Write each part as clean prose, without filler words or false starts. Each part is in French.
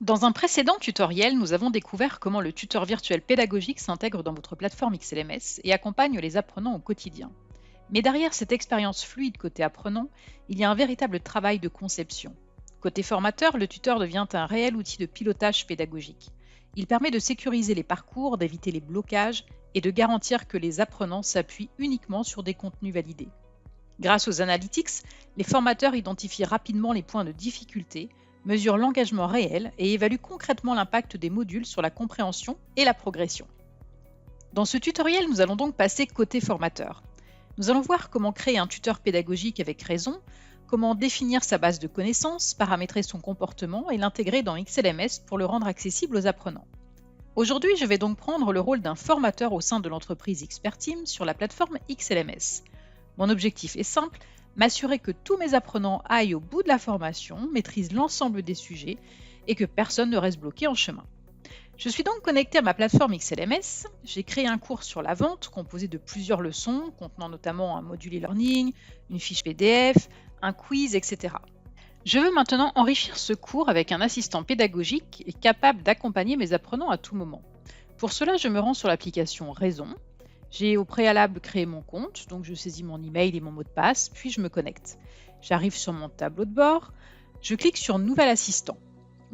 Dans un précédent tutoriel, nous avons découvert comment le tuteur virtuel pédagogique s'intègre dans votre plateforme XLMS et accompagne les apprenants au quotidien. Mais derrière cette expérience fluide côté apprenant, il y a un véritable travail de conception. Côté formateur, le tuteur devient un réel outil de pilotage pédagogique. Il permet de sécuriser les parcours, d'éviter les blocages et de garantir que les apprenants s'appuient uniquement sur des contenus validés. Grâce aux analytics, les formateurs identifient rapidement les points de difficulté, mesurent l'engagement réel et évaluent concrètement l'impact des modules sur la compréhension et la progression. Dans ce tutoriel, nous allons donc passer côté formateur. Nous allons voir comment créer un tuteur pédagogique avec raison, comment définir sa base de connaissances, paramétrer son comportement et l'intégrer dans XLMS pour le rendre accessible aux apprenants. Aujourd'hui, je vais donc prendre le rôle d'un formateur au sein de l'entreprise Experteam sur la plateforme XLMS. Mon objectif est simple, m'assurer que tous mes apprenants aillent au bout de la formation, maîtrisent l'ensemble des sujets et que personne ne reste bloqué en chemin. Je suis donc connectée à ma plateforme XLMS. J'ai créé un cours sur la vente composé de plusieurs leçons contenant notamment un module e-learning, une fiche PDF, un quiz, etc. Je veux maintenant enrichir ce cours avec un assistant pédagogique et capable d'accompagner mes apprenants à tout moment. Pour cela, je me rends sur l'application Raison. J'ai au préalable créé mon compte, donc je saisis mon email et mon mot de passe, puis je me connecte. J'arrive sur mon tableau de bord, je clique sur Nouvel assistant.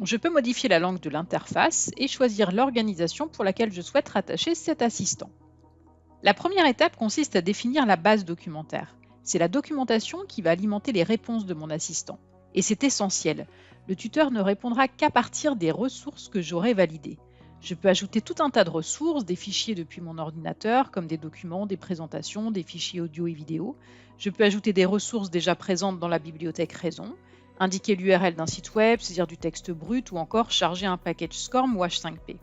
Je peux modifier la langue de l'interface et choisir l'organisation pour laquelle je souhaite rattacher cet assistant. La première étape consiste à définir la base documentaire. C'est la documentation qui va alimenter les réponses de mon assistant. Et c'est essentiel. Le tuteur ne répondra qu'à partir des ressources que j'aurai validées. Je peux ajouter tout un tas de ressources, des fichiers depuis mon ordinateur, comme des documents, des présentations, des fichiers audio et vidéo. Je peux ajouter des ressources déjà présentes dans la bibliothèque Raison, indiquer l'URL d'un site web, saisir du texte brut ou encore charger un package SCORM ou H5P.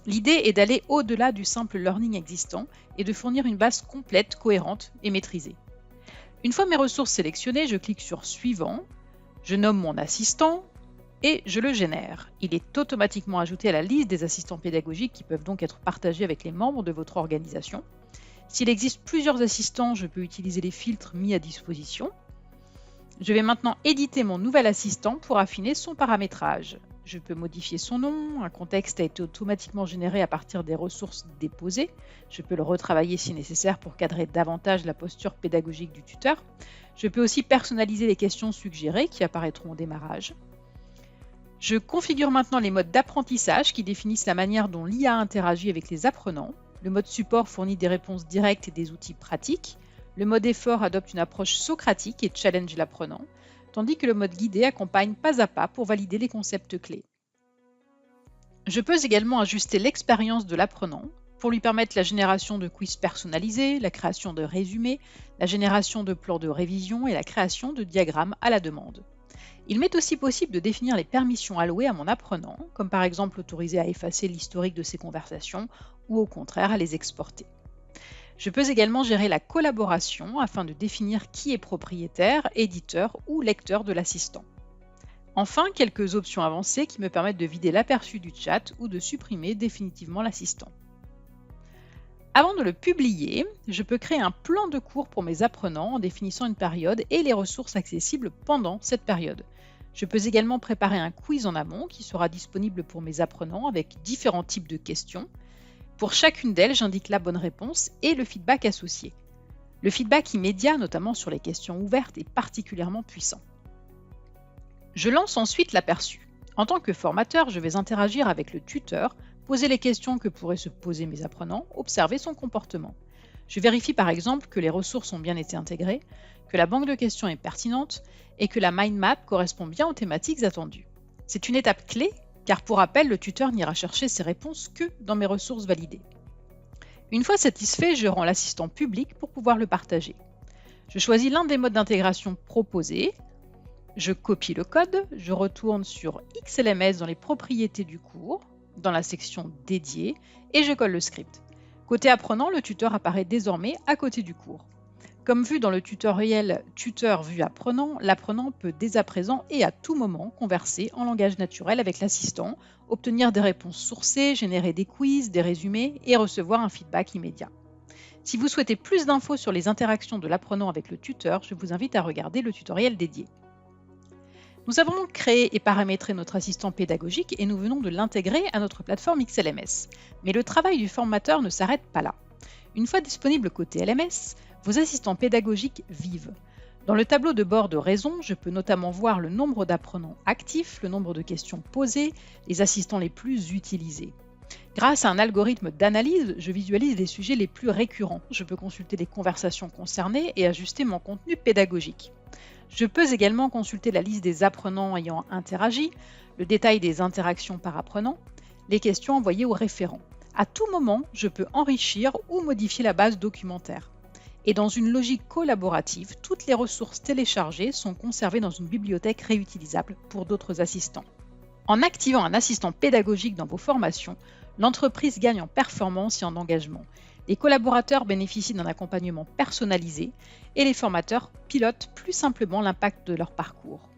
L'idée est d'aller au-delà du simple learning existant et de fournir une base complète, cohérente et maîtrisée. Une fois mes ressources sélectionnées, je clique sur Suivant, je nomme mon assistant et je le génère. Il est automatiquement ajouté à la liste des assistants pédagogiques qui peuvent donc être partagés avec les membres de votre organisation. S'il existe plusieurs assistants, je peux utiliser les filtres mis à disposition. Je vais maintenant éditer mon nouvel assistant pour affiner son paramétrage. Je peux modifier son nom, un contexte a été automatiquement généré à partir des ressources déposées. Je peux le retravailler si nécessaire pour cadrer davantage la posture pédagogique du tuteur. Je peux aussi personnaliser les questions suggérées qui apparaîtront au démarrage. Je configure maintenant les modes d'apprentissage qui définissent la manière dont l'IA interagit avec les apprenants. Le mode support fournit des réponses directes et des outils pratiques. Le mode effort adopte une approche socratique et challenge l'apprenant, tandis que le mode guidé accompagne pas à pas pour valider les concepts clés. Je peux également ajuster l'expérience de l'apprenant pour lui permettre la génération de quiz personnalisés, la création de résumés, la génération de plans de révision et la création de diagrammes à la demande. Il m'est aussi possible de définir les permissions allouées à mon apprenant, comme par exemple l'autoriser à effacer l'historique de ses conversations ou au contraire à les exporter. Je peux également gérer la collaboration afin de définir qui est propriétaire, éditeur ou lecteur de l'assistant. Enfin, quelques options avancées qui me permettent de vider l'aperçu du chat ou de supprimer définitivement l'assistant. Avant de le publier, je peux créer un plan de cours pour mes apprenants en définissant une période et les ressources accessibles pendant cette période. Je peux également préparer un quiz en amont qui sera disponible pour mes apprenants avec différents types de questions. Pour chacune d'elles, j'indique la bonne réponse et le feedback associé. Le feedback immédiat, notamment sur les questions ouvertes, est particulièrement puissant. Je lance ensuite l'aperçu. En tant que formateur, je vais interagir avec le tuteur, poser les questions que pourraient se poser mes apprenants, observer son comportement. Je vérifie par exemple que les ressources ont bien été intégrées, que la banque de questions est pertinente et que la mind map correspond bien aux thématiques attendues. C'est une étape clé car pour rappel, le tuteur n'ira chercher ses réponses que dans mes ressources validées. Une fois satisfait, je rends l'assistant public pour pouvoir le partager. Je choisis l'un des modes d'intégration proposés, je copie le code, je retourne sur XLMS dans les propriétés du cours, dans la section dédiée, et je colle le script. Côté apprenant, le tuteur apparaît désormais à côté du cours. Comme vu dans le tutoriel Tuteur vue apprenant, l'apprenant peut dès à présent et à tout moment converser en langage naturel avec l'assistant, obtenir des réponses sourcées, générer des quiz, des résumés et recevoir un feedback immédiat. Si vous souhaitez plus d'infos sur les interactions de l'apprenant avec le tuteur, je vous invite à regarder le tutoriel dédié. Nous avons donc créé et paramétré notre assistant pédagogique et nous venons de l'intégrer à notre plateforme XLMS. Mais le travail du formateur ne s'arrête pas là. Une fois disponible côté LMS, vos assistants pédagogiques vivent. Dans le tableau de bord de raison, je peux notamment voir le nombre d'apprenants actifs, le nombre de questions posées, les assistants les plus utilisés. Grâce à un algorithme d'analyse, je visualise les sujets les plus récurrents. Je peux consulter les conversations concernées et ajuster mon contenu pédagogique. Je peux également consulter la liste des apprenants ayant interagi, le détail des interactions par apprenant, les questions envoyées aux référents. À tout moment, je peux enrichir ou modifier la base documentaire. Et dans une logique collaborative, toutes les ressources téléchargées sont conservées dans une bibliothèque réutilisable pour d'autres assistants. En activant un assistant pédagogique dans vos formations, l'entreprise gagne en performance et en engagement. Les collaborateurs bénéficient d'un accompagnement personnalisé et les formateurs pilotent plus simplement l'impact de leur parcours.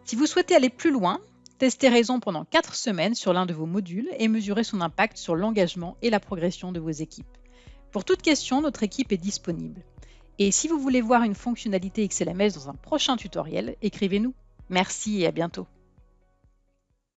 Si vous souhaitez aller plus loin, testez Raison pendant 4 semaines sur l'un de vos modules et mesurez son impact sur l'engagement et la progression de vos équipes. Pour toute question, notre équipe est disponible. Et si vous voulez voir une fonctionnalité XLMS dans un prochain tutoriel, écrivez-nous. Merci et à bientôt.